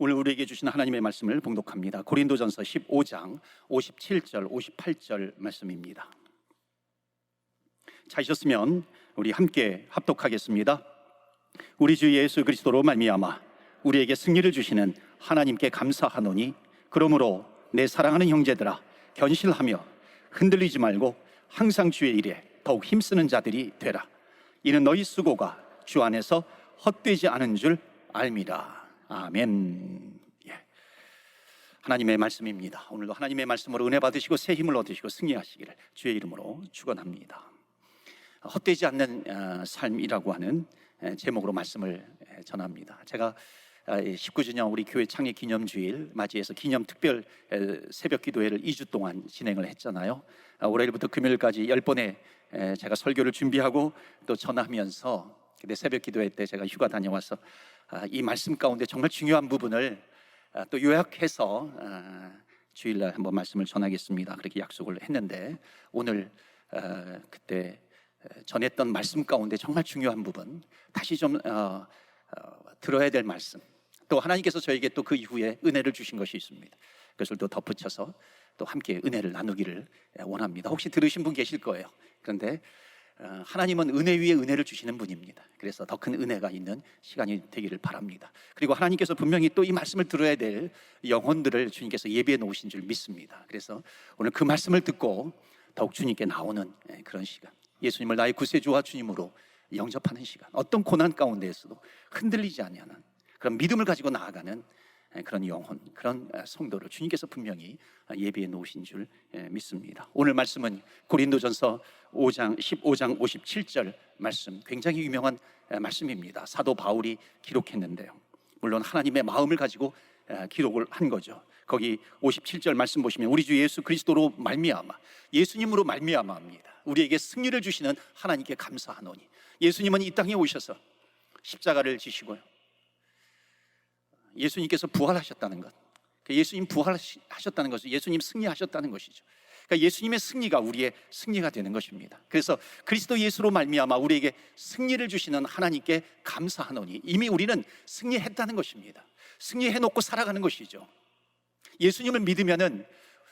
오늘 우리에게 주신 하나님의 말씀을 봉독합니다. 고린도전서 15장 57절 58절 말씀입니다. 찾으셨으면 우리 함께 합독하겠습니다. 우리 주 예수 그리스도로 말미암아 우리에게 승리를 주시는 하나님께 감사하노니, 그러므로 내 사랑하는 형제들아, 견실하며 흔들리지 말고 항상 주의 일에 더욱 힘쓰는 자들이 되라. 이는 너희 수고가 주 안에서 헛되지 않은 줄 알미라. 아멘. 하나님의 말씀입니다. 오늘도 하나님의 말씀으로 은혜 받으시고 새 힘을 얻으시고 승리하시기를 주의 이름으로 축원합니다. 헛되지 않는 삶이라고 하는 제목으로 말씀을 전합니다. 제가 19주년 우리 교회 창립 기념주일 맞이해서 기념 특별 새벽 기도회를 2주 동안 진행을 했잖아요. 월요일부터 금요일까지 10번의 제가 설교를 준비하고 또 전하면서, 근데 새벽 기도회 때 제가 휴가 다녀와서 이 말씀 가운데 정말 중요한 부분을 또 요약해서 주일날 한번 말씀을 전하겠습니다. 그렇게 약속을 했는데, 오늘 그때 전했던 말씀 가운데 정말 중요한 부분, 다시 좀 들어야 될 말씀, 또 하나님께서 저에게 또 그 이후에 은혜를 주신 것이 있습니다. 그것을 또 덧붙여서 또 함께 은혜를 나누기를 원합니다. 혹시 들으신 분 계실 거예요. 그런데 하나님은 은혜 위에 은혜를 주시는 분입니다. 그래서 더 큰 은혜가 있는 시간이 되기를 바랍니다. 그리고 하나님께서 분명히 또 이 말씀을 들어야 될 영혼들을 주님께서 예비해 놓으신 줄 믿습니다. 그래서 오늘 그 말씀을 듣고 더욱 주님께 나오는 그런 시간, 예수님을 나의 구세주와 주님으로 영접하는 시간, 어떤 고난 가운데에서도 흔들리지 않는 그런 믿음을 가지고 나아가는 그런 영혼, 그런 성도를 주님께서 분명히 예비해 놓으신 줄 믿습니다. 오늘 말씀은 고린도전서 15장 57절 말씀, 굉장히 유명한 말씀입니다. 사도 바울이 기록했는데요, 물론 하나님의 마음을 가지고 기록을 한 거죠. 거기 57절 말씀 보시면 우리 주 예수 그리스도로 말미암아, 예수님으로 말미암아입니다. 우리에게 승리를 주시는 하나님께 감사하노니, 예수님은 이 땅에 오셔서 십자가를 지시고요, 예수님께서 부활하셨다는 것, 예수님 부활하셨다는 것은 예수님 승리하셨다는 것이죠. 그러니까 예수님의 승리가 우리의 승리가 되는 것입니다. 그래서 그리스도 예수로 말미암아 우리에게 승리를 주시는 하나님께 감사하노니, 이미 우리는 승리했다는 것입니다. 승리해놓고 살아가는 것이죠. 예수님을 믿으면은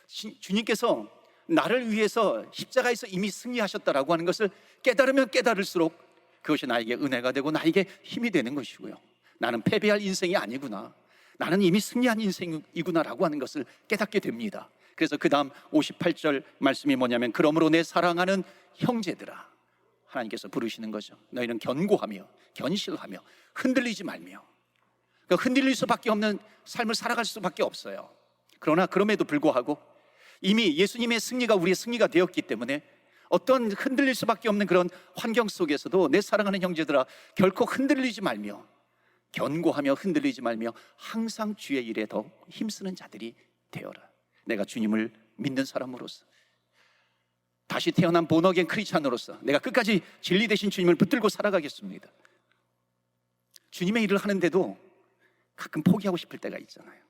주님께서 나를 위해서 십자가에서 이미 승리하셨다라고 하는 것을 깨달으면 깨달을수록 그것이 나에게 은혜가 되고 나에게 힘이 되는 것이고요, 나는 패배할 인생이 아니구나, 나는 이미 승리한 인생이구나라고 하는 것을 깨닫게 됩니다. 그래서 그 다음 58절 말씀이 뭐냐면, 그러므로 내 사랑하는 형제들아, 하나님께서 부르시는 거죠. 너희는 견고하며 견실하며 흔들리지 말며, 그러니까 흔들릴 수밖에 없는 삶을 살아갈 수밖에 없어요. 그러나 그럼에도 불구하고 이미 예수님의 승리가 우리의 승리가 되었기 때문에 어떤 흔들릴 수밖에 없는 그런 환경 속에서도 내 사랑하는 형제들아, 결코 흔들리지 말며 견고하며 흔들리지 말며 항상 주의 일에 더 힘쓰는 자들이 되어라. 내가 주님을 믿는 사람으로서, 다시 태어난 본어겐 크리스찬으로서 내가 끝까지 진리 되신 주님을 붙들고 살아가겠습니다. 주님의 일을 하는데도 가끔 포기하고 싶을 때가 있잖아요.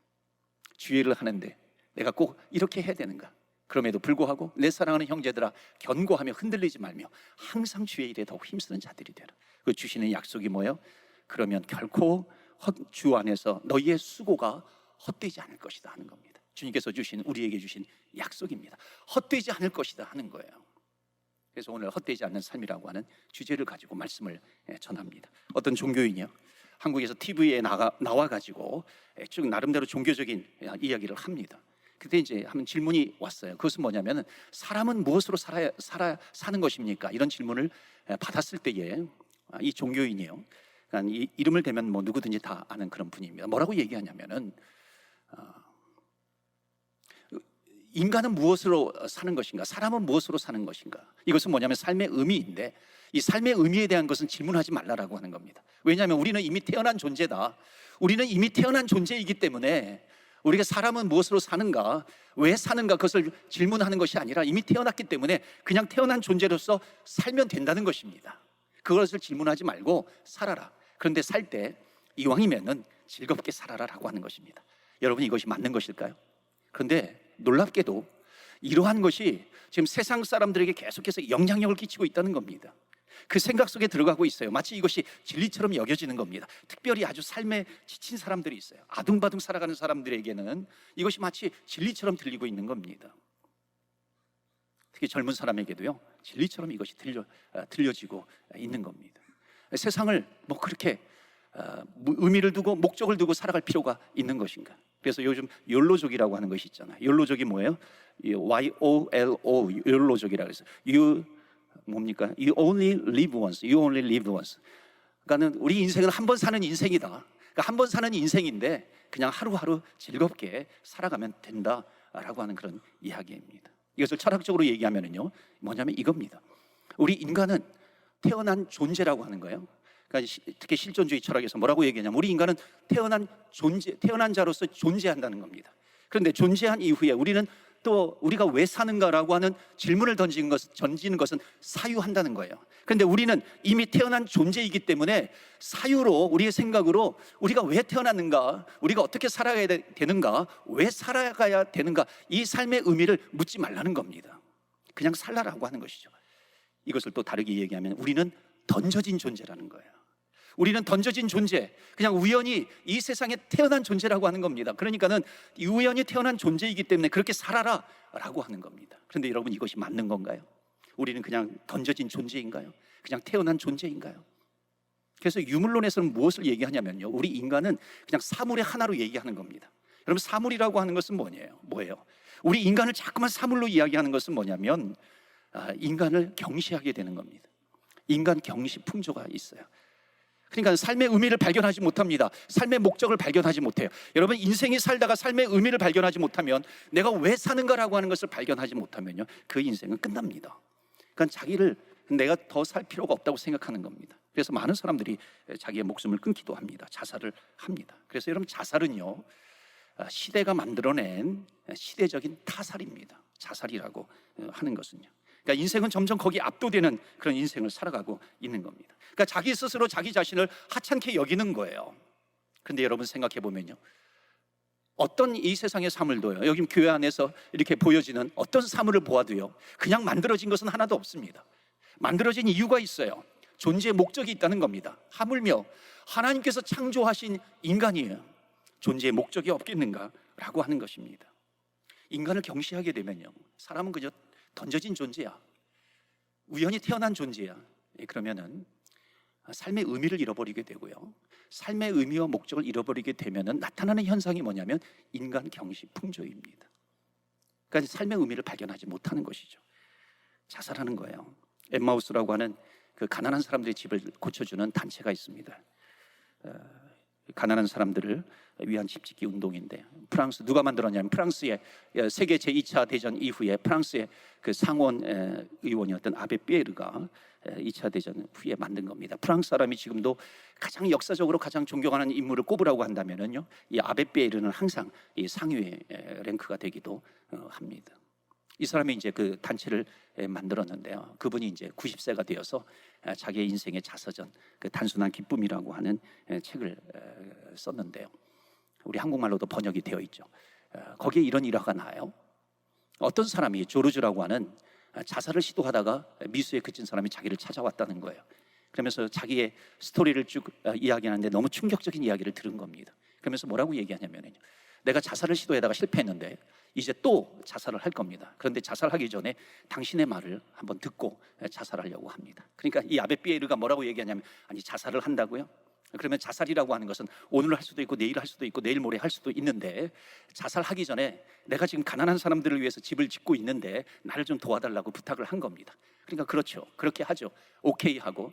주의 일을 하는데 내가 꼭 이렇게 해야 되는가? 그럼에도 불구하고 내 사랑하는 형제들아, 견고하며 흔들리지 말며 항상 주의 일에 더욱 힘쓰는 자들이 되라. 그 주시는 약속이 뭐예요? 그러면 결코 주 안에서 너희의 수고가 헛되지 않을 것이다 하는 겁니다. 주님께서 주신, 우리에게 주신 약속입니다. 헛되지 않을 것이다 하는 거예요. 그래서 오늘 헛되지 않는 삶이라고 하는 주제를 가지고 말씀을 전합니다. 어떤 종교인이요, 한국에서 TV에 나와가지고 쭉 나름대로 종교적인 이야기를 합니다. 그때 이제 한번 질문이 왔어요. 그것은 뭐냐면, 사람은 무엇으로 사는 것입니까? 이런 질문을 받았을 때에 이 종교인이요, 이 이름을 대면 뭐 누구든지 다 아는 그런 분입니다. 뭐라고 얘기하냐면은, 인간은 무엇으로 사는 것인가? 사람은 무엇으로 사는 것인가? 이것은 뭐냐면 삶의 의미인데, 이 삶의 의미에 대한 것은 질문하지 말라라고 하는 겁니다. 왜냐하면 우리는 이미 태어난 존재다. 우리는 이미 태어난 존재이기 때문에 우리가 사람은 무엇으로 사는가, 왜 사는가, 그것을 질문하는 것이 아니라 이미 태어났기 때문에 그냥 태어난 존재로서 살면 된다는 것입니다. 그것을 질문하지 말고 살아라. 그런데 살 때 이왕이면은 즐겁게 살아라라고 하는 것입니다. 여러분, 이것이 맞는 것일까요? 그런데 놀랍게도 이러한 것이 지금 세상 사람들에게 계속해서 영향력을 끼치고 있다는 겁니다. 그 생각 속에 들어가고 있어요. 마치 이것이 진리처럼 여겨지는 겁니다. 특별히 아주 삶에 지친 사람들이 있어요. 아둥바둥 살아가는 사람들에게는 이것이 마치 진리처럼 들리고 있는 겁니다. 특히 젊은 사람에게도요, 진리처럼 이것이 들려지고 있는 겁니다. 세상을 뭐 그렇게 의미를 두고 목적을 두고 살아갈 필요가 있는 것인가? 그래서 요즘 욜로족이라고 하는 것이 있잖아요. 욜로족이 뭐예요? YOLO, 욜로족이라고 해서 뭡니까? You only live once. You only live once. 그러니까는 우리 인생은 한 번 사는 인생이다. 그러니까 한 번 사는 인생인데 그냥 하루하루 즐겁게 살아가면 된다라고 하는 그런 이야기입니다. 이것을 철학적으로 얘기하면은요, 뭐냐면 이겁니다. 우리 인간은 태어난 존재라고 하는 거예요. 그러니까 특히 실존주의 철학에서 뭐라고 얘기하냐면 우리 인간은 태어난 자로서 존재한다는 겁니다. 그런데 존재한 이후에 우리는 또 우리가 왜 사는가라고 하는 질문을 던지는 것은 사유한다는 거예요. 그런데 우리는 이미 태어난 존재이기 때문에 사유로, 우리의 생각으로 우리가 왜 태어났는가, 우리가 어떻게 살아가야 되는가, 왜 살아가야 되는가, 이 삶의 의미를 묻지 말라는 겁니다. 그냥 살라라고 하는 것이죠. 이것을 또 다르게 얘기하면 우리는 던져진 존재라는 거예요. 우리는 던져진 존재, 그냥 우연히 이 세상에 태어난 존재라고 하는 겁니다. 그러니까는 우연히 태어난 존재이기 때문에 그렇게 살아라 라고 하는 겁니다. 그런데 여러분, 이것이 맞는 건가요? 우리는 그냥 던져진 존재인가요? 그냥 태어난 존재인가요? 그래서 유물론에서는 무엇을 얘기하냐면요, 우리 인간은 그냥 사물의 하나로 얘기하는 겁니다. 여러분, 사물이라고 하는 것은 뭐예요? 우리 인간을 자꾸만 사물로 이야기하는 것은 뭐냐면 인간을 경시하게 되는 겁니다. 인간 경시 풍조가 있어요. 그러니까 삶의 의미를 발견하지 못합니다. 삶의 목적을 발견하지 못해요. 여러분, 인생이 살다가 삶의 의미를 발견하지 못하면, 내가 왜 사는가라고 하는 것을 발견하지 못하면요, 그 인생은 끝납니다. 그러니까 자기를 내가 더 살 필요가 없다고 생각하는 겁니다. 그래서 많은 사람들이 자기의 목숨을 끊기도 합니다. 자살을 합니다. 그래서 여러분, 자살은요, 시대가 만들어낸 시대적인 타살입니다. 자살이라고 하는 것은요. 그러니까 인생은 점점 거기에 압도되는 그런 인생을 살아가고 있는 겁니다. 그러니까 자기 스스로 자기 자신을 하찮게 여기는 거예요. 그런데 여러분, 생각해 보면요, 어떤 이 세상의 사물도요, 여기 교회 안에서 이렇게 보여지는 어떤 사물을 보아도요, 그냥 만들어진 것은 하나도 없습니다. 만들어진 이유가 있어요. 존재의 목적이 있다는 겁니다. 하물며 하나님께서 창조하신 인간이에요. 존재의 목적이 없겠는가라고 하는 것입니다. 인간을 경시하게 되면요, 사람은 그저 던져진 존재야, 우연히 태어난 존재야. 그러면은 삶의 의미를 잃어버리게 되고요, 삶의 의미와 목적을 잃어버리게 되면은 나타나는 현상이 뭐냐면 인간 경시 풍조입니다. 그러니까 삶의 의미를 발견하지 못하는 것이죠. 자살하는 거예요. 엠마우스라고 하는 그 가난한 사람들의 집을 고쳐주는 단체가 있습니다. 가난한 사람들을 위한 집짓기 운동인데, 프랑스 누가 만들었냐면 프랑스의 세계 제2차 대전 이후에 프랑스의 그 상원 의원이었던 아베 피에르가 2차 대전 후에 만든 겁니다. 프랑스 사람이 지금도 가장 역사적으로 가장 존경하는 인물을 꼽으라고 한다면은요, 이 아베 피에르는 항상 이 상위의 랭크가 되기도 합니다. 이 사람이 이제 그 단체를 만들었는데요, 그분이 이제 90세가 되어서 자기의 인생의 자서전, 그 단순한 기쁨이라고 하는 책을 썼는데요, 우리 한국말로도 번역이 되어 있죠. 거기에 이런 일화가 나와요. 어떤 사람이 조르주라고 하는 자살을 시도하다가 미수에 그친 사람이 자기를 찾아왔다는 거예요. 그러면서 자기의 스토리를 쭉 이야기하는데 너무 충격적인 이야기를 들은 겁니다. 그러면서 뭐라고 얘기하냐면요, 내가 자살을 시도하다가 실패했는데 이제 또 자살을 할 겁니다. 그런데 자살하기 전에 당신의 말을 한번 듣고 자살하려고 합니다. 그러니까 이 아베 피에르가 뭐라고 얘기하냐면, 아니, 자살을 한다고요? 그러면 자살이라고 하는 것은 오늘 할 수도 있고 내일 할 수도 있고 내일 모레 할 수도 있는데, 자살하기 전에 내가 지금 가난한 사람들을 위해서 집을 짓고 있는데 나를 좀 도와달라고 부탁을 한 겁니다. 그러니까 그렇죠, 그렇게 하죠. 오케이 하고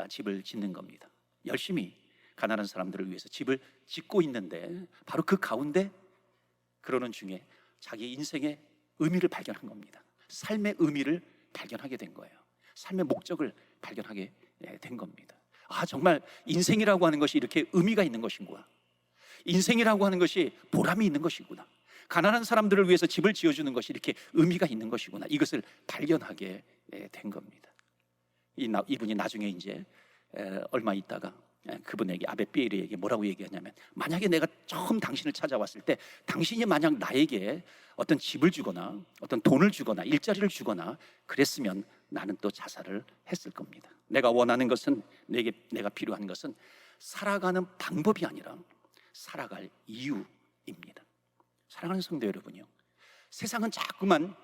집을 짓는 겁니다. 열심히 가난한 사람들을 위해서 집을 짓고 있는데 바로 그 가운데 그러는 중에 자기 인생의 의미를 발견한 겁니다. 삶의 의미를 발견하게 된 거예요. 삶의 목적을 발견하게 된 겁니다. 아, 정말 인생이라고 하는 것이 이렇게 의미가 있는 것이구나. 인생이라고 하는 것이 보람이 있는 것이구나. 가난한 사람들을 위해서 집을 지어주는 것이 이렇게 의미가 있는 것이구나. 이것을 발견하게 된 겁니다. 이분이 나중에 이제 얼마 있다가 그분에게, 아베삐에르에게 뭐라고 얘기하냐면, 만약에 내가 처음 당신을 찾아왔을 때 당신이 만약 나에게 어떤 집을 주거나 어떤 돈을 주거나 일자리를 주거나 그랬으면 나는 또 자살을 했을 겁니다. 내가 원하는 것은, 내가 필요한 것은 살아가는 방법이 아니라 살아갈 이유입니다. 사랑하는 성도 여러분이요, 세상은 자꾸만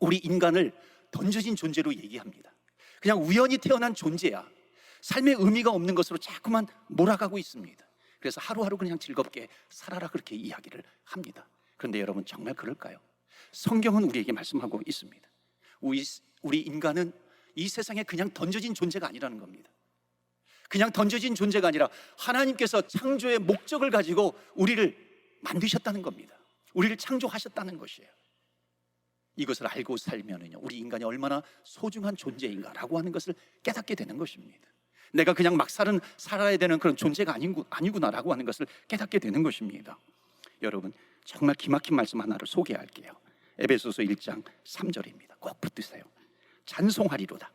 우리 인간을 던져진 존재로 얘기합니다. 그냥 우연히 태어난 존재야, 삶의 의미가 없는 것으로 자꾸만 몰아가고 있습니다. 그래서 하루하루 그냥 즐겁게 살아라, 그렇게 이야기를 합니다. 그런데 여러분, 정말 그럴까요? 성경은 우리에게 말씀하고 있습니다. 우리 인간은 이 세상에 그냥 던져진 존재가 아니라는 겁니다. 그냥 던져진 존재가 아니라 하나님께서 창조의 목적을 가지고 우리를 만드셨다는 겁니다. 우리를 창조하셨다는 것이에요. 이것을 알고 살면은요, 우리 인간이 얼마나 소중한 존재인가라고 하는 것을 깨닫게 되는 것입니다. 내가 그냥 막 살아야 되는 그런 존재가 아니구나라고 하는 것을 깨닫게 되는 것입니다. 여러분, 정말 기막힌 말씀 하나를 소개할게요. 에베소서 1장 3절입니다. 꼭 붙드세요. 찬송하리로다.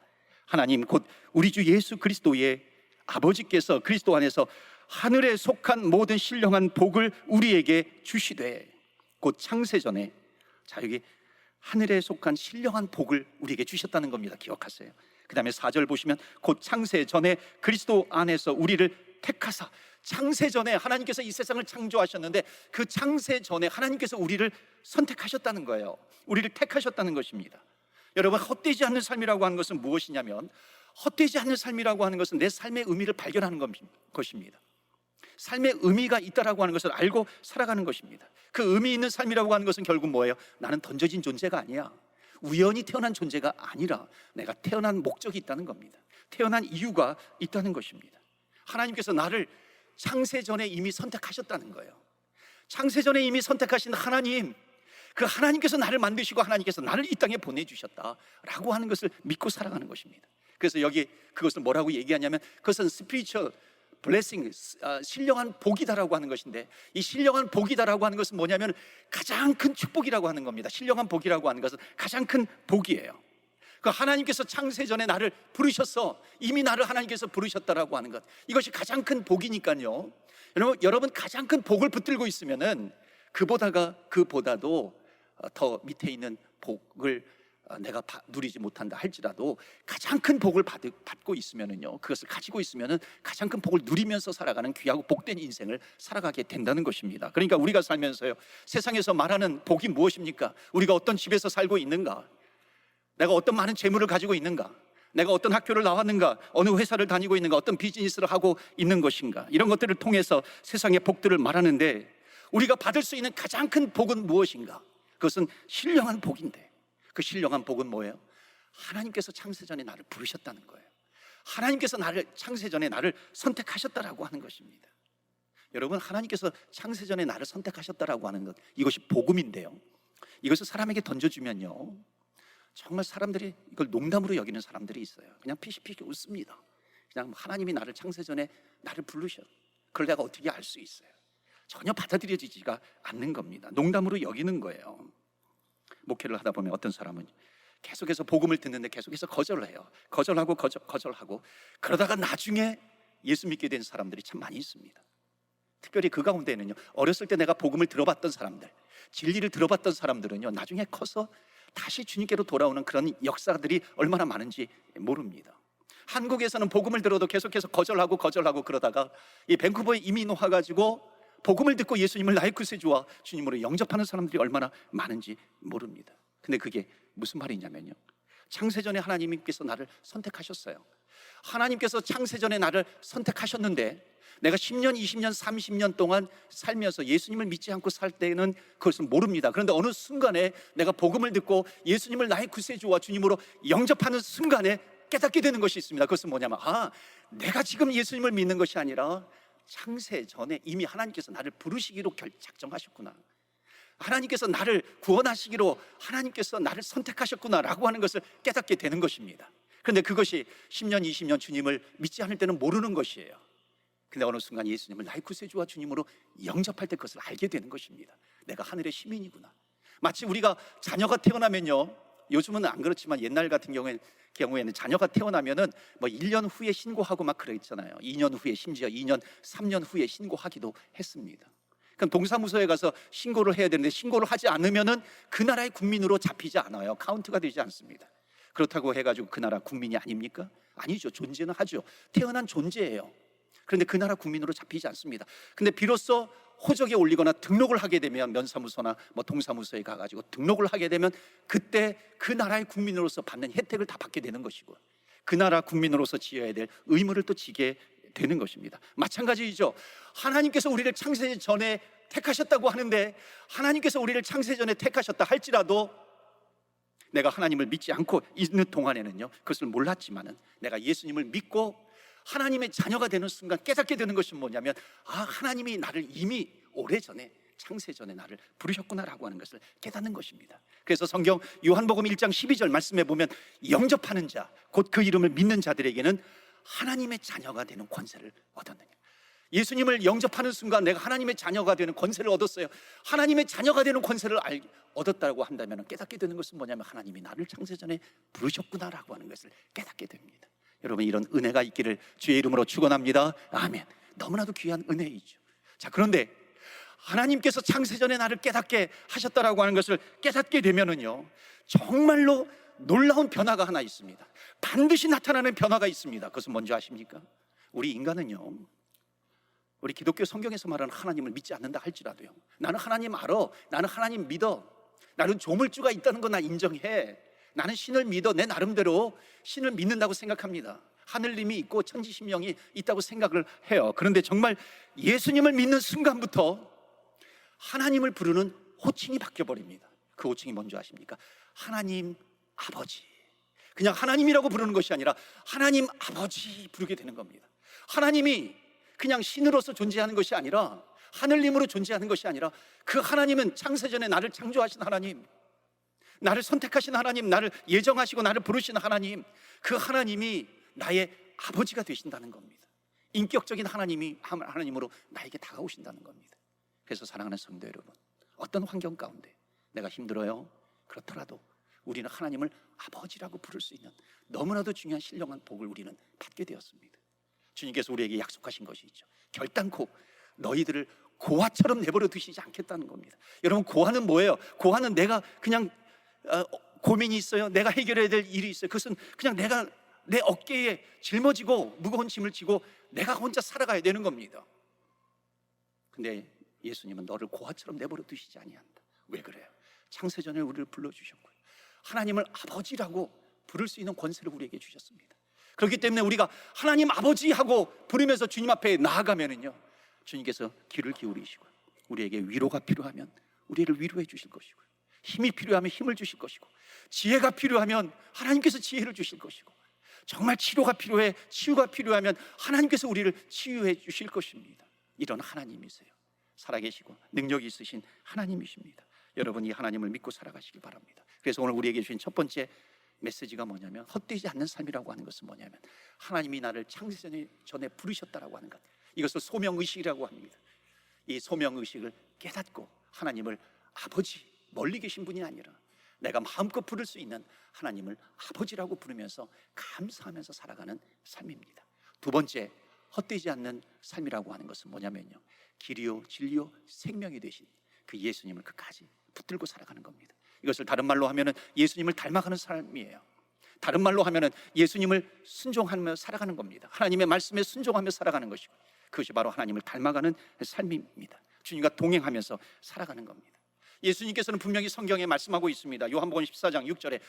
하나님 곧 우리 주 예수 그리스도의 아버지께서 그리스도 안에서 하늘에 속한 모든 신령한 복을 우리에게 주시되, 곧 창세전에, 자, 여기 하늘에 속한 신령한 복을 우리에게 주셨다는 겁니다. 기억하세요. 그 다음에 4절 보시면, 곧 창세전에 그리스도 안에서 우리를 택하사, 창세전에 하나님께서 이 세상을 창조하셨는데 그 창세전에 하나님께서 우리를 선택하셨다는 거예요. 우리를 택하셨다는 것입니다. 여러분, 헛되지 않는 삶이라고 하는 것은 무엇이냐면, 헛되지 않는 삶이라고 하는 것은 내 삶의 의미를 발견하는 것입니다. 삶의 의미가 있다라고 하는 것을 알고 살아가는 것입니다. 그 의미 있는 삶이라고 하는 것은 결국 뭐예요? 나는 던져진 존재가 아니야, 우연히 태어난 존재가 아니라 내가 태어난 목적이 있다는 겁니다. 태어난 이유가 있다는 것입니다. 하나님께서 나를 창세전에 이미 선택하셨다는 거예요. 창세전에 이미 선택하신 하나님, 그 하나님께서 나를 만드시고 하나님께서 나를 이 땅에 보내주셨다라고 하는 것을 믿고 살아가는 것입니다. 그래서 여기 그것을 뭐라고 얘기하냐면, 그것은 spiritual blessing, 신령한 복이다라고 하는 것인데, 이 신령한 복이다라고 하는 것은 뭐냐면 가장 큰 축복이라고 하는 겁니다. 신령한 복이라고 하는 것은 가장 큰 복이에요. 그 하나님께서 창세전에 나를 부르셔서 이미 나를 하나님께서 부르셨다라고 하는 것, 이것이 가장 큰 복이니까요. 여러분 가장 큰 복을 붙들고 있으면은 그보다도 더 밑에 있는 복을 내가 누리지 못한다 할지라도 가장 큰 복을 받고 있으면은요, 그것을 가지고 있으면은 가장 큰 복을 누리면서 살아가는 귀하고 복된 인생을 살아가게 된다는 것입니다. 그러니까 우리가 살면서요, 세상에서 말하는 복이 무엇입니까? 우리가 어떤 집에서 살고 있는가? 내가 어떤 많은 재물을 가지고 있는가? 내가 어떤 학교를 나왔는가? 어느 회사를 다니고 있는가? 어떤 비즈니스를 하고 있는 것인가? 이런 것들을 통해서 세상의 복들을 말하는데, 우리가 받을 수 있는 가장 큰 복은 무엇인가? 그것은 신령한 복인데, 그 신령한 복은 뭐예요? 하나님께서 창세전에 나를 부르셨다는 거예요. 하나님께서 창세전에 나를 선택하셨다라고 하는 것입니다. 여러분, 하나님께서 창세전에 나를 선택하셨다라고 하는 것, 이것이 복음인데요, 이것을 사람에게 던져주면요, 정말 사람들이 이걸 농담으로 여기는 사람들이 있어요. 그냥 피식피식 웃습니다. 그냥 하나님이 나를 창세전에 나를 부르셔, 그걸 내가 어떻게 알 수 있어요? 전혀 받아들여지지가 않는 겁니다. 농담으로 여기는 거예요. 목회를 하다 보면 어떤 사람은 계속해서 복음을 듣는데 계속해서 거절을 해요. 거절하고 거절하고, 그러다가 나중에 예수 믿게 된 사람들이 참 많이 있습니다. 특별히 그 가운데는요, 어렸을 때 내가 복음을 들어봤던 사람들, 진리를 들어봤던 사람들은요, 나중에 커서 다시 주님께로 돌아오는 그런 역사들이 얼마나 많은지 모릅니다. 한국에서는 복음을 들어도 계속해서 거절하고 그러다가 이 밴쿠버에 이민 와가지고 복음을 듣고 예수님을 나의 구세주와 주님으로 영접하는 사람들이 얼마나 많은지 모릅니다. 근데 그게 무슨 말이냐면요, 창세전에 하나님께서 나를 선택하셨어요. 하나님께서 창세전에 나를 선택하셨는데 내가 10년, 20년, 30년 동안 살면서 예수님을 믿지 않고 살 때는 그것을 모릅니다. 그런데 어느 순간에 내가 복음을 듣고 예수님을 나의 구세주와 주님으로 영접하는 순간에 깨닫게 되는 것이 있습니다. 그것은 뭐냐면, 내가 지금 예수님을 믿는 것이 아니라 창세전에 이미 하나님께서 나를 부르시기로 작정하셨구나, 하나님께서 나를 구원하시기로 하나님께서 나를 선택하셨구나라고 하는 것을 깨닫게 되는 것입니다. 그런데 그것이 10년, 20년 주님을 믿지 않을 때는 모르는 것이에요. 근데 어느 순간 예수님을 나의 구세주와 주님으로 영접할 때 그것을 알게 되는 것입니다. 내가 하늘의 시민이구나. 마치 우리가 자녀가 태어나면요, 요즘은 안 그렇지만 옛날 같은 경우에는 자녀가 태어나면은 뭐 1년 후에 신고하고 막 그랬잖아요. 2년 후에, 심지어 2년, 3년 후에 신고하기도 했습니다. 그럼 동사무소에 가서 신고를 해야 되는데 신고를 하지 않으면은 그 나라의 국민으로 잡히지 않아요. 카운트가 되지 않습니다. 그렇다고 해가지고 그 나라 국민이 아닙니까? 아니죠. 존재는 하죠. 태어난 존재예요. 그런데 그 나라 국민으로 잡히지 않습니다. 근데 비로소 호적에 올리거나 등록을 하게 되면, 면사무소나 뭐 동사무소에 가가지고 등록을 하게 되면 그때 그 나라의 국민으로서 받는 혜택을 다 받게 되는 것이고, 그 나라 국민으로서 지어야 될 의무를 또 지게 되는 것입니다. 마찬가지이죠. 하나님께서 우리를 창세 전에 택하셨다고 하는데, 하나님께서 우리를 창세 전에 택하셨다 할지라도 내가 하나님을 믿지 않고 있는 동안에는요, 그것을 몰랐지만은 내가 예수님을 믿고 하나님의 자녀가 되는 순간 깨닫게 되는 것이 뭐냐면, 하나님이 나를 이미 오래전에, 창세전에 나를 부르셨구나라고 하는 것을 깨닫는 것입니다. 그래서 성경 요한복음 1장 12절 말씀에 보면, 영접하는 자, 곧 그 이름을 믿는 자들에게는 하나님의 자녀가 되는 권세를 얻었느냐. 예수님을 영접하는 순간 내가 하나님의 자녀가 되는 권세를 얻었어요. 하나님의 자녀가 되는 권세를 얻었다고 한다면 깨닫게 되는 것은 뭐냐면, 하나님이 나를 창세전에 부르셨구나라고 하는 것을 깨닫게 됩니다. 여러분, 이런 은혜가 있기를 주의 이름으로 축원합니다. 아멘. 너무나도 귀한 은혜이죠. 자, 그런데 하나님께서 창세전에 나를 깨닫게 하셨다라고 하는 것을 깨닫게 되면은요, 정말로 놀라운 변화가 하나 있습니다. 반드시 나타나는 변화가 있습니다. 그것은 뭔지 아십니까? 우리 인간은요, 우리 기독교 성경에서 말하는 하나님을 믿지 않는다 할지라도요, 나는 하나님 알아, 나는 하나님 믿어, 나는 조물주가 있다는 거 나 인정해, 나는 신을 믿어, 내 나름대로 신을 믿는다고 생각합니다. 하늘님이 있고 천지신명이 있다고 생각을 해요. 그런데 정말 예수님을 믿는 순간부터 하나님을 부르는 호칭이 바뀌어버립니다. 그 호칭이 뭔지 아십니까? 하나님 아버지. 그냥 하나님이라고 부르는 것이 아니라 하나님 아버지 부르게 되는 겁니다. 하나님이 그냥 신으로서 존재하는 것이 아니라, 하늘님으로 존재하는 것이 아니라, 그 하나님은 창세전에 나를 창조하신 하나님, 나를 선택하신 하나님, 나를 예정하시고 나를 부르신 하나님, 그 하나님이 나의 아버지가 되신다는 겁니다. 인격적인 하나님으로 나에게 다가오신다는 겁니다. 그래서 사랑하는 성도 여러분, 어떤 환경 가운데 내가 힘들어요? 그렇더라도 우리는 하나님을 아버지라고 부를 수 있는 너무나도 중요한 신령한 복을 우리는 받게 되었습니다. 주님께서 우리에게 약속하신 것이 있죠. 결단코 너희들을 고아처럼 내버려 두시지 않겠다는 겁니다. 여러분, 고아는 뭐예요? 고아는 내가 그냥 고민이 있어요, 내가 해결해야 될 일이 있어요, 그것은 그냥 내가 내 어깨에 짊어지고 무거운 짐을 지고 내가 혼자 살아가야 되는 겁니다. 근데 예수님은 너를 고아처럼 내버려 두시지 아니한다. 왜 그래요? 창세전에 우리를 불러주셨고요, 하나님을 아버지라고 부를 수 있는 권세를 우리에게 주셨습니다. 그렇기 때문에 우리가 하나님 아버지 하고 부르면서 주님 앞에 나아가면은요, 주님께서 귀를 기울이시고 우리에게 위로가 필요하면 우리를 위로해 주실 것이고요, 힘이 필요하면 힘을 주실 것이고, 지혜가 필요하면 하나님께서 지혜를 주실 것이고, 정말 치료가 필요해, 치유가 필요하면 하나님께서 우리를 치유해 주실 것입니다. 이런 하나님이세요. 살아계시고 능력이 있으신 하나님이십니다. 여러분, 이 하나님을 믿고 살아가시기 바랍니다. 그래서 오늘 우리에게 주신 첫 번째 메시지가 뭐냐면, 헛되지 않는 삶이라고 하는 것은 뭐냐면, 하나님이 나를 창세 전에 부르셨다라고 하는 것, 이것을 소명의식이라고 합니다. 이 소명의식을 깨닫고 하나님을 아버지, 멀리 계신 분이 아니라 내가 마음껏 부를 수 있는 하나님을 아버지라고 부르면서 감사하면서 살아가는 삶입니다. 두 번째, 헛되지 않는 삶이라고 하는 것은 뭐냐면요, 길이요 진리요 생명이 되신 그 예수님을 끝까지 붙들고 살아가는 겁니다. 이것을 다른 말로 하면은 예수님을 닮아가는 삶이에요. 다른 말로 하면은 예수님을 순종하며 살아가는 겁니다. 하나님의 말씀에 순종하며 살아가는 것이고, 그것이 바로 하나님을 닮아가는 삶입니다. 주님과 동행하면서 살아가는 겁니다. 예수님께서는 분명히 성경에 말씀하고 있습니다. 요한복음 14장 6절에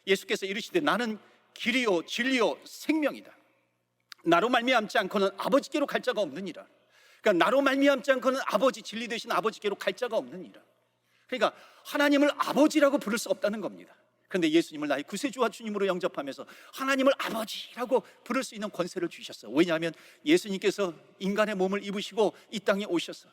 예수께서 이르시되 나는 길이요 진리요 생명이다. 나로 말미암지 않고는 아버지께로 갈 자가 없느니라. 그러니까 나로 말미암지 않고는 아버지, 진리 되신 아버지께로 갈 자가 없느니라. 그러니까 하나님을 아버지라고 부를 수 없다는 겁니다. 그런데 예수님을 나의 구세주와 주님으로 영접하면서 하나님을 아버지라고 부를 수 있는 권세를 주셨어요. 왜냐하면 예수님께서 인간의 몸을 입으시고 이 땅에 오셔서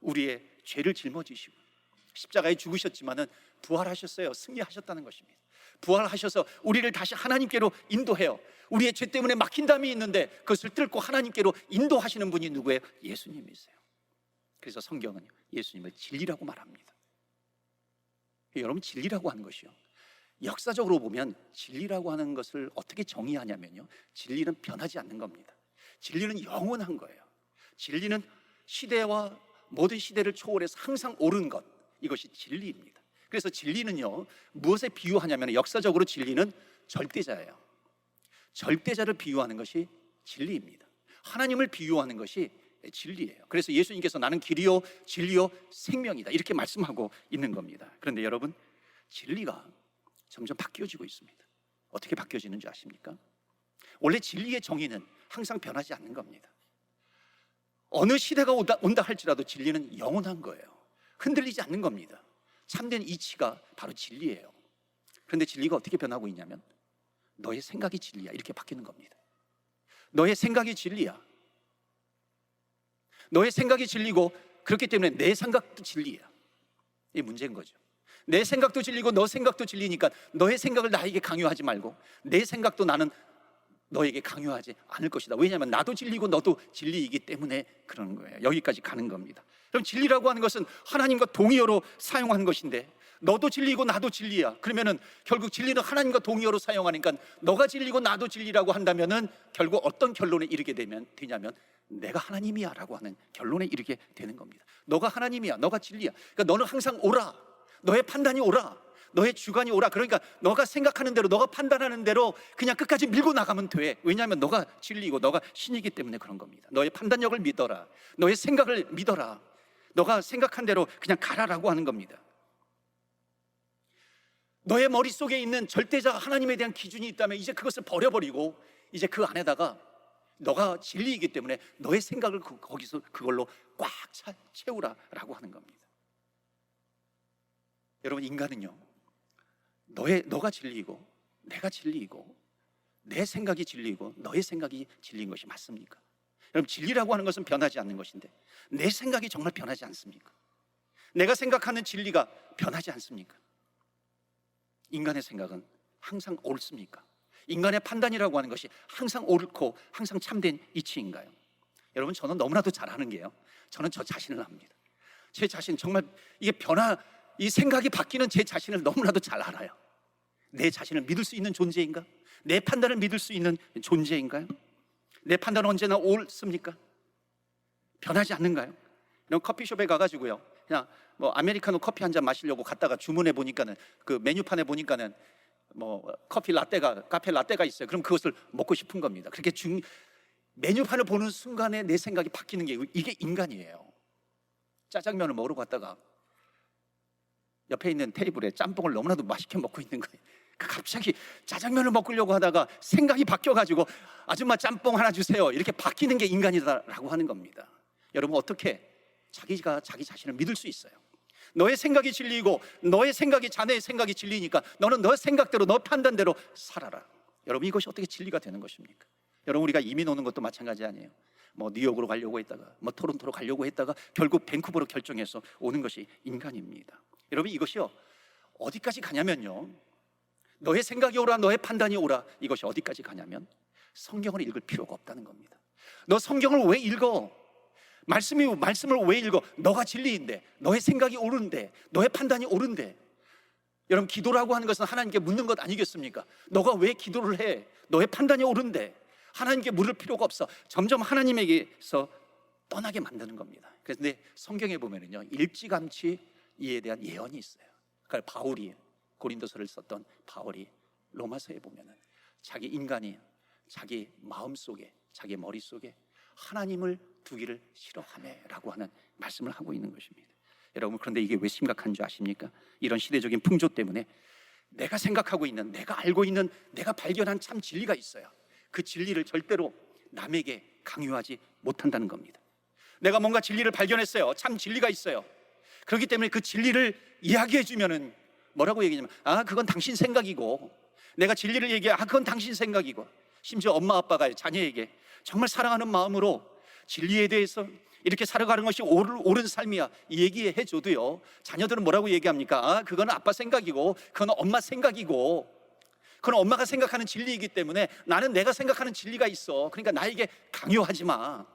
우리의 죄를 짊어지시고 십자가에 죽으셨지만은 부활하셨어요. 승리하셨다는 것입니다. 부활하셔서 우리를 다시 하나님께로 인도해요. 우리의 죄 때문에 막힌 담이 있는데 그것을 뚫고 하나님께로 인도하시는 분이 누구예요? 예수님이세요. 그래서 성경은 예수님을 진리라고 말합니다. 여러분, 진리라고 하는 것이요, 역사적으로 보면 진리라고 하는 것을 어떻게 정의하냐면요, 진리는 변하지 않는 겁니다. 진리는 영원한 거예요. 진리는 시대와 모든 시대를 초월해서 항상 옳은 것, 이것이 진리입니다. 그래서 진리는요, 무엇에 비유하냐면 역사적으로 진리는 절대자예요. 절대자를 비유하는 것이 진리입니다. 하나님을 비유하는 것이 진리예요. 그래서 예수님께서 나는 길이요 진리요 생명이다, 이렇게 말씀하고 있는 겁니다. 그런데 여러분, 진리가 점점 바뀌어지고 있습니다. 어떻게 바뀌어지는지 아십니까? 원래 진리의 정의는 항상 변하지 않는 겁니다. 어느 시대가 온다 할지라도 진리는 영원한 거예요. 흔들리지 않는 겁니다. 참된 이치가 바로 진리예요. 그런데 진리가 어떻게 변하고 있냐면 너의 생각이 진리야, 이렇게 바뀌는 겁니다. 너의 생각이 진리야. 너의 생각이 진리고, 그렇기 때문에 내 생각도 진리야. 이게 문제인 거죠. 내 생각도 진리고 너 생각도 진리니까 너의 생각을 나에게 강요하지 말고 내 생각도 나는 너에게 강요하지 않을 것이다. 왜냐하면 나도 진리고 너도 진리이기 때문에 그러는 거예요. 여기까지 가는 겁니다. 그럼 진리라고 하는 것은 하나님과 동의어로 사용하는 것인데, 너도 진리고 나도 진리야. 그러면은 결국 진리는 하나님과 동의어로 사용하니까 너가 진리고 나도 진리라고 한다면은 결국 어떤 결론에 이르게 되냐면 내가 하나님이야 라고 하는 결론에 이르게 되는 겁니다. 너가 하나님이야, 너가 진리야. 그러니까 너는 항상 옳아. 너의 판단이 옳아. 너의 주관이 옳아. 그러니까 너가 생각하는 대로, 너가 판단하는 대로 그냥 끝까지 밀고 나가면 돼. 왜냐하면 너가 진리고 너가 신이기 때문에 그런 겁니다. 너의 판단력을 믿어라. 너의 생각을 믿어라. 너가 생각한 대로 그냥 가라라고 하는 겁니다. 너의 머릿속에 있는 절대자 하나님에 대한 기준이 있다면 이제 그것을 버려버리고 이제 그 안에다가 너가 진리이기 때문에 너의 생각을 거기서 그걸로 꽉 채우라라고 하는 겁니다. 여러분, 인간은요, 너가 진리이고 내가 진리이고 내 생각이 진리이고 너의 생각이 진리인 것이 맞습니까? 여러분, 진리라고 하는 것은 변하지 않는 것인데 내 생각이 정말 변하지 않습니까? 내가 생각하는 진리가 변하지 않습니까? 인간의 생각은 항상 옳습니까? 인간의 판단이라고 하는 것이 항상 옳고 항상 참된 이치인가요? 여러분, 저는 너무나도 잘 아는 게요, 저는 저 자신을 압니다. 제 자신, 정말 이게 이 생각이 바뀌는 제 자신을 너무나도 잘 알아요. 내 자신을 믿을 수 있는 존재인가? 내 판단을 믿을 수 있는 존재인가요? 내 판단은 언제나 옳습니까? 변하지 않는가요? 이런 커피숍에 가가지고요, 그냥 뭐 아메리카노 커피 한 잔 마시려고 갔다가 주문해 보니까는 그 메뉴판에 보니까는 뭐 카페 라떼가 있어요. 그럼 그것을 먹고 싶은 겁니다. 그렇게 메뉴판을 보는 순간에 내 생각이 바뀌는 게 이게 인간이에요. 짜장면을 먹으러 갔다가 옆에 있는 테이블에 짬뽕을 너무나도 맛있게 먹고 있는 거예요. 갑자기 짜장면을 먹으려고 하다가 생각이 바뀌어가지고 아줌마 짬뽕 하나 주세요, 이렇게 바뀌는 게 인간이다라고 하는 겁니다. 여러분, 어떻게 자기가 자기 자신을 믿을 수 있어요? 너의 생각이 진리이고 너의 생각이 자네의 생각이 진리니까 너는 너 생각대로 너 판단대로 살아라. 여러분, 이것이 어떻게 진리가 되는 것입니까? 여러분, 우리가 이민 오는 것도 마찬가지 아니에요? 뭐 뉴욕으로 가려고 했다가 뭐 토론토로 가려고 했다가 결국 밴쿠버로 결정해서 오는 것이 인간입니다. 여러분, 이것이요, 어디까지 가냐면요, 너의 생각이 옳아, 너의 판단이 옳아, 이것이 어디까지 가냐면 성경을 읽을 필요가 없다는 겁니다. 너 성경을 왜 읽어? 말씀을 왜 읽어? 너가 진리인데, 너의 생각이 옳은데, 너의 판단이 옳은데. 여러분, 기도라고 하는 것은 하나님께 묻는 것 아니겠습니까? 너가 왜 기도를 해? 너의 판단이 옳은데 하나님께 물을 필요가 없어. 점점 하나님에게서 떠나게 만드는 겁니다. 그런데 성경에 보면은요, 일찌감치 이에 대한 예언이 있어요. 그러니까 바울이, 고린도서를 썼던 바울이 로마서에 보면은 자기 인간이 자기 마음속에, 자기 머릿속에 하나님을 두기를 싫어하네라고 하는 말씀을 하고 있는 것입니다. 여러분, 그런데 이게 왜 심각한 줄 아십니까? 이런 시대적인 풍조 때문에 내가 생각하고 있는, 내가 알고 있는, 내가 발견한 참 진리가 있어요. 그 진리를 절대로 남에게 강요하지 못한다는 겁니다. 내가 뭔가 진리를 발견했어요. 참 진리가 있어요. 그렇기 때문에 그 진리를 이야기해 주면은 뭐라고 얘기하냐면, 그건 당신 생각이고, 내가 진리를 얘기해, 그건 당신 생각이고. 심지어 엄마 아빠가 자녀에게 정말 사랑하는 마음으로 진리에 대해서 이렇게 살아가는 것이 옳은 삶이야, 이 얘기해 줘도요, 자녀들은 뭐라고 얘기합니까? 그건 아빠 생각이고, 그건 엄마 생각이고, 그건 엄마가 생각하는 진리이기 때문에 나는 내가 생각하는 진리가 있어, 그러니까 나에게 강요하지 마,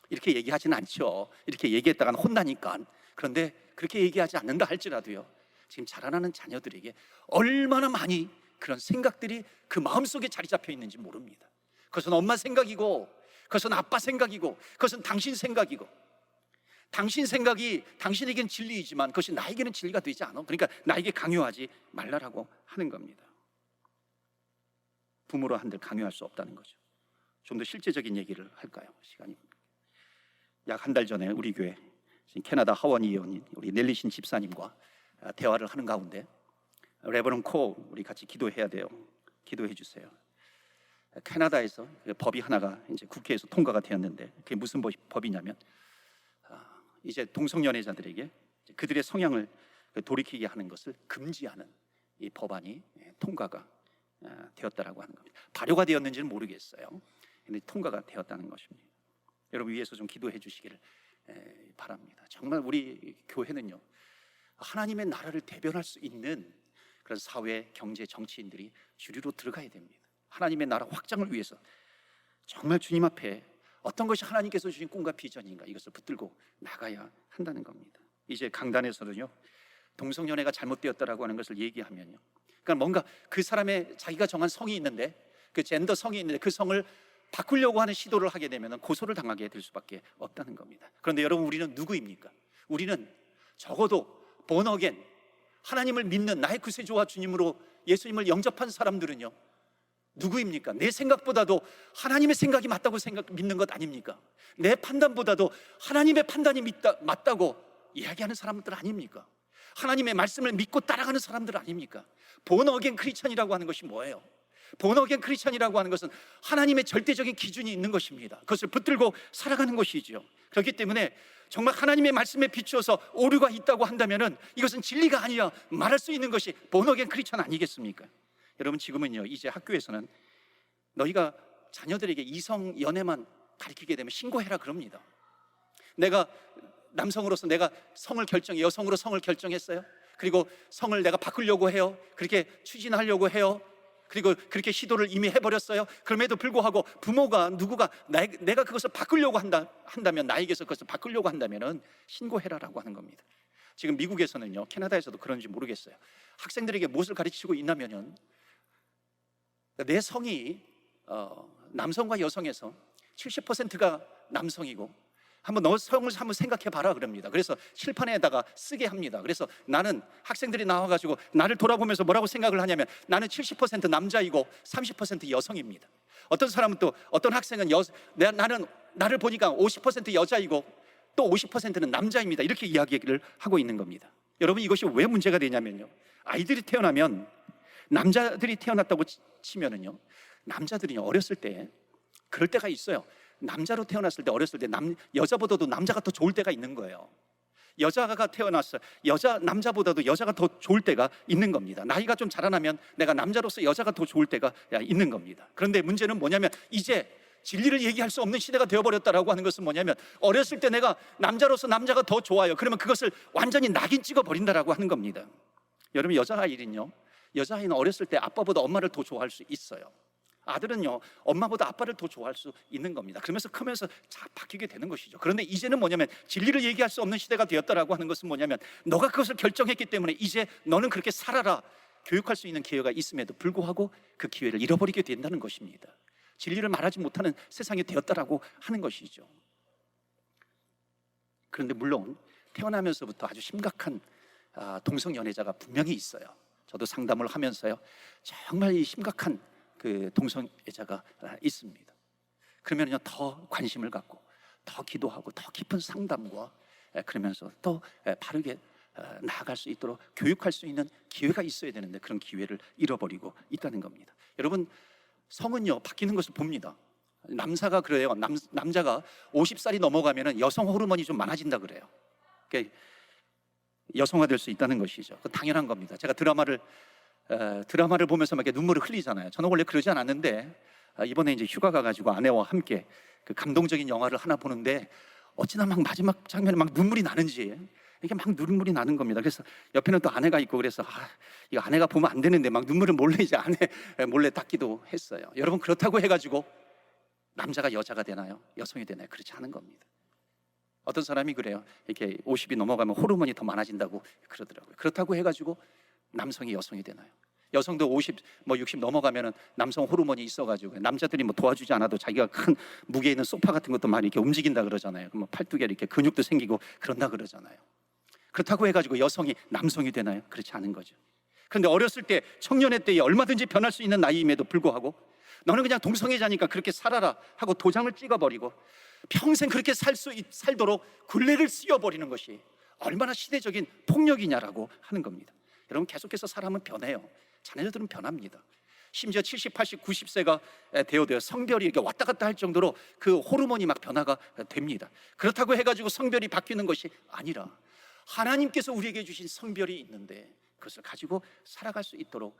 이렇게 얘기하지는 않죠. 이렇게 얘기했다가는 혼나니까. 그런데 그렇게 얘기하지 않는다 할지라도요, 지금 자라나는 자녀들에게 얼마나 많이 그런 생각들이 그 마음속에 자리 잡혀 있는지 모릅니다. 그것은 엄마 생각이고, 그것은 아빠 생각이고, 그것은 당신 생각이고, 당신 생각이 당신에게는 진리이지만 그것이 나에게는 진리가 되지 않아. 그러니까 나에게 강요하지 말라라고 하는 겁니다. 부모로 한들 강요할 수 없다는 거죠. 좀 더 실제적인 얘기를 할까요? 시간이 약 한 달 전에 우리 교회 캐나다 하원 의원인 우리 넬리신 집사님과 대화를 하는 가운데, 레버넌 코 우리 같이 기도해야 돼요. 기도해 주세요. 캐나다에서 법이 하나가 이제 국회에서 통과가 되었는데, 그게 무슨 법이냐면 이제 동성연애자들에게 그들의 성향을 돌이키게 하는 것을 금지하는 이 법안이 통과가 되었다라고 하는 겁니다. 발효가 되었는지는 모르겠어요. 근데 통과가 되었다는 것입니다. 여러분 위해서 좀 기도해 주시기를 바랍니다. 정말 우리 교회는요, 하나님의 나라를 대변할 수 있는 그런 사회, 경제, 정치인들이 주류로 들어가야 됩니다. 하나님의 나라 확장을 위해서 정말 주님 앞에 어떤 것이 하나님께서 주신 꿈과 비전인가, 이것을 붙들고 나가야 한다는 겁니다. 이제 강단에서는요, 동성연애가 잘못되었다라고 하는 것을 얘기하면요, 그러니까 뭔가 그 사람의 자기가 정한 성이 있는데, 그 젠더 성이 있는데 그 성을 바꾸려고 하는 시도를 하게 되면 고소를 당하게 될 수밖에 없다는 겁니다. 그런데 여러분, 우리는 누구입니까? 우리는 적어도 born again, 하나님을 믿는 나의 구세주와 주님으로 예수님을 영접한 사람들은요, 누구입니까? 내 생각보다도 하나님의 생각이 맞다고 믿는 것 아닙니까? 내 판단보다도 하나님의 판단이 맞다고 이야기하는 사람들 아닙니까? 하나님의 말씀을 믿고 따라가는 사람들 아닙니까? born again 크리스천이라고 하는 것이 뭐예요? born again 크리스천이라고 하는 것은 하나님의 절대적인 기준이 있는 것입니다. 그것을 붙들고 살아가는 것이죠. 그렇기 때문에 정말 하나님의 말씀에 비추어서 오류가 있다고 한다면 이것은 진리가 아니야 말할 수 있는 것이 born again 크리스천 아니겠습니까? 여러분, 지금은요, 이제 학교에서는 너희가 자녀들에게 이성 연애만 가르치게 되면 신고해라 그럽니다. 내가 남성으로서 내가 여성으로 성을 결정했어요. 그리고 성을 내가 바꾸려고 해요. 그렇게 추진하려고 해요. 그리고 그렇게 시도를 이미 해버렸어요. 그럼에도 불구하고 부모가 누구가 내가 그것을 바꾸려고 한다면, 나에게서 그것을 바꾸려고 한다면 신고해라라고 하는 겁니다. 지금 미국에서는요, 캐나다에서도 그런지 모르겠어요, 학생들에게 무엇을 가르치고 있냐면요, 내 성이 남성과 여성에서 70%가 남성이고 한번 너 성을 한번 생각해 봐라 그럽니다. 그래서 칠판에다가 쓰게 합니다. 그래서 나는, 학생들이 나와가지고 나를 돌아보면서 뭐라고 생각을 하냐면, 나는 70% 남자이고 30% 여성입니다. 어떤 사람은 또, 어떤 학생은 나를 보니까 50% 여자이고 또 50%는 남자입니다. 이렇게 이야기를 하고 있는 겁니다. 여러분, 이것이 왜 문제가 되냐면요, 아이들이 태어나면, 남자들이 태어났다고 치면은요, 남자들이 어렸을 때 그럴 때가 있어요. 남자로 태어났을 때, 어렸을 때 여자보다도 남자가 더 좋을 때가 있는 거예요. 여자가 태어났어요. 남자보다도 여자가 더 좋을 때가 있는 겁니다. 나이가 좀 자라나면 내가 남자로서 여자가 더 좋을 때가 있는 겁니다. 그런데 문제는 뭐냐면, 이제 진리를 얘기할 수 없는 시대가 되어버렸다라고 하는 것은 뭐냐면, 어렸을 때 내가 남자로서 남자가 더 좋아요. 그러면 그것을 완전히 낙인 찍어버린다라고 하는 겁니다. 여러분, 여자아이는 어렸을 때 아빠보다 엄마를 더 좋아할 수 있어요. 아들은요, 엄마보다 아빠를 더 좋아할 수 있는 겁니다. 그러면서 크면서 바뀌게 되는 것이죠. 그런데 이제는 뭐냐면, 진리를 얘기할 수 없는 시대가 되었다라고 하는 것은 뭐냐면, 너가 그것을 결정했기 때문에 이제 너는 그렇게 살아라, 교육할 수 있는 기회가 있음에도 불구하고 그 기회를 잃어버리게 된다는 것입니다. 진리를 말하지 못하는 세상이 되었다라고 하는 것이죠. 그런데 물론 태어나면서부터 아주 심각한 동성연애자가 분명히 있어요. 저도 상담을 하면서요, 정말 이 심각한 그 동성애자가 있습니다. 그러면요, 더 관심을 갖고 더 기도하고 더 깊은 상담과 그러면서 또 바르게 나아갈 수 있도록 교육할 수 있는 기회가 있어야 되는데, 그런 기회를 잃어버리고 있다는 겁니다. 여러분, 성은요, 바뀌는 것을 봅니다. 남자가 그래요. 남자가 50살이 넘어가면 여성 호르몬이 좀 많아진다 그래요. 그러니까 여성화될 수 있다는 것이죠. 당연한 겁니다. 제가 드라마를 보면서 막 이렇게 눈물을 흘리잖아요. 저는 원래 그러지 않았는데, 이번에 이제 휴가 가가지고 아내와 함께 그 감동적인 영화를 하나 보는데, 어찌나 막 마지막 장면에 막 눈물이 나는지, 이게 막 눈물이 나는 겁니다. 그래서 옆에는 또 아내가 있고, 그래서 이거 아내가 보면 안 되는데 막 눈물을 몰래 이제 아내 몰래 닦기도 했어요. 여러분, 그렇다고 해가지고 남자가 여자가 되나요? 여성이 되나요? 그렇지 않은 겁니다. 어떤 사람이 그래요. 이렇게 50이 넘어가면 호르몬이 더 많아진다고 그러더라고요. 그렇다고 해가지고 남성이 여성이 되나요? 여성도 50, 60 넘어가면은 남성 호르몬이 있어가지고 남자들이 도와주지 않아도 자기가 큰 무게 있는 소파 같은 것도 많이 이렇게 움직인다 그러잖아요. 그럼 팔뚝에 이렇게 근육도 생기고 그런다 그러잖아요. 그렇다고 해가지고 여성이 남성이 되나요? 그렇지 않은 거죠. 그런데 어렸을 때, 청년의 때에 얼마든지 변할 수 있는 나이임에도 불구하고 너는 그냥 동성애자니까 그렇게 살아라 하고 도장을 찍어버리고 평생 그렇게 살도록 굴레를 씌워버리는 것이 얼마나 시대적인 폭력이냐라고 하는 겁니다. 여러분, 계속해서 사람은 변해요. 자녀들은 변합니다. 심지어 70, 80, 90세가 되어도 성별이 이렇게 왔다 갔다 할 정도로 그 호르몬이 막 변화가 됩니다. 그렇다고 해가지고 성별이 바뀌는 것이 아니라 하나님께서 우리에게 주신 성별이 있는데 그것을 가지고 살아갈 수 있도록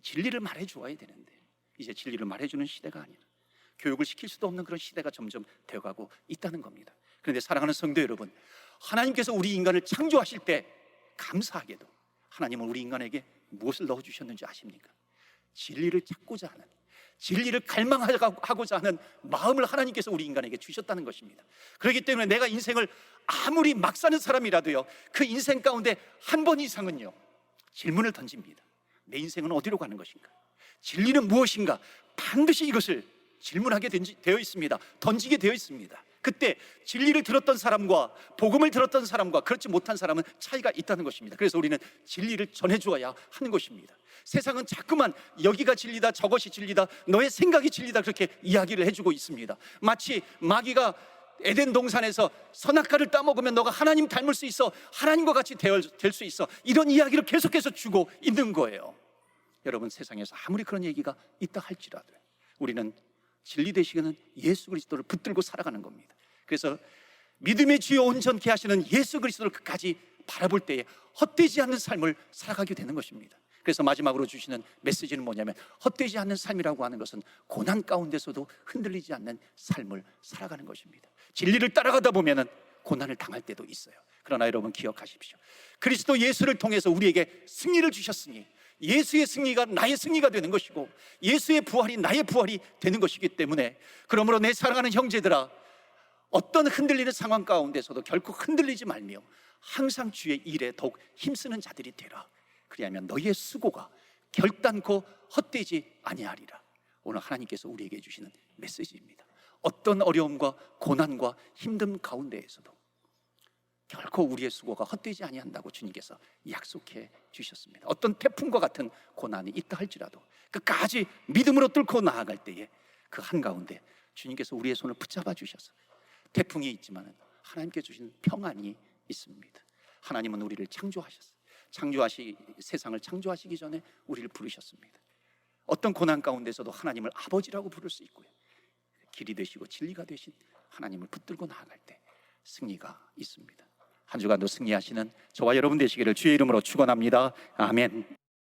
진리를 말해 주어야 되는데 이제 진리를 말해주는 시대가 아니라 교육을 시킬 수도 없는 그런 시대가 점점 되어가고 있다는 겁니다. 그런데 사랑하는 성도 여러분, 하나님께서 우리 인간을 창조하실 때 감사하게도 하나님은 우리 인간에게 무엇을 넣어주셨는지 아십니까? 진리를 찾고자 하는, 진리를 갈망하고자 하는 마음을 하나님께서 우리 인간에게 주셨다는 것입니다. 그렇기 때문에 내가 인생을 아무리 막 사는 사람이라도요, 그 인생 가운데 한 번 이상은요 질문을 던집니다. 내 인생은 어디로 가는 것인가? 진리는 무엇인가? 반드시 이것을 질문하게 되어 있습니다. 던지게 되어 있습니다. 그때 진리를 들었던 사람과 복음을 들었던 사람과 그렇지 못한 사람은 차이가 있다는 것입니다. 그래서 우리는 진리를 전해주어야 하는 것입니다. 세상은 자꾸만 여기가 진리다, 저것이 진리다, 너의 생각이 진리다 그렇게 이야기를 해주고 있습니다. 마치 마귀가 에덴 동산에서 선악과를 따먹으면 너가 하나님 닮을 수 있어, 하나님과 같이 될 수 있어, 이런 이야기를 계속해서 주고 있는 거예요. 여러분, 세상에서 아무리 그런 얘기가 있다 할지라도 우리는 진리 되시는 예수 그리스도를 붙들고 살아가는 겁니다. 그래서 믿음의 주여 온전케 하시는 예수 그리스도를 끝까지 바라볼 때에 헛되지 않는 삶을 살아가게 되는 것입니다. 그래서 마지막으로 주시는 메시지는 뭐냐면, 헛되지 않는 삶이라고 하는 것은 고난 가운데서도 흔들리지 않는 삶을 살아가는 것입니다. 진리를 따라가다 보면은 고난을 당할 때도 있어요. 그러나 여러분 기억하십시오. 그리스도 예수를 통해서 우리에게 승리를 주셨으니 예수의 승리가 나의 승리가 되는 것이고 예수의 부활이 나의 부활이 되는 것이기 때문에, 그러므로 내 사랑하는 형제들아, 어떤 흔들리는 상황 가운데서도 결코 흔들리지 말며 항상 주의 일에 더욱 힘쓰는 자들이 되라. 그리하면 너희의 수고가 결단코 헛되지 아니하리라. 오늘 하나님께서 우리에게 주시는 메시지입니다. 어떤 어려움과 고난과 힘듦 가운데에서도 결코 우리의 수고가 헛되지 아니한다고 주님께서 약속해 주셨습니다. 어떤 태풍과 같은 고난이 있다 할지라도 끝까지 믿음으로 뚫고 나아갈 때에 그 한가운데 주님께서 우리의 손을 붙잡아 주셔서 태풍이 있지만 하나님께 주신 평안이 있습니다. 하나님은 우리를 창조하셨어요. 세상을 창조하시기 전에 우리를 부르셨습니다. 어떤 고난 가운데서도 하나님을 아버지라고 부를 수 있고요, 길이 되시고 진리가 되신 하나님을 붙들고 나아갈 때 승리가 있습니다. 한 주간도 승리하시는 저와 여러분 되시기를 주의 이름으로 축원합니다. 아멘.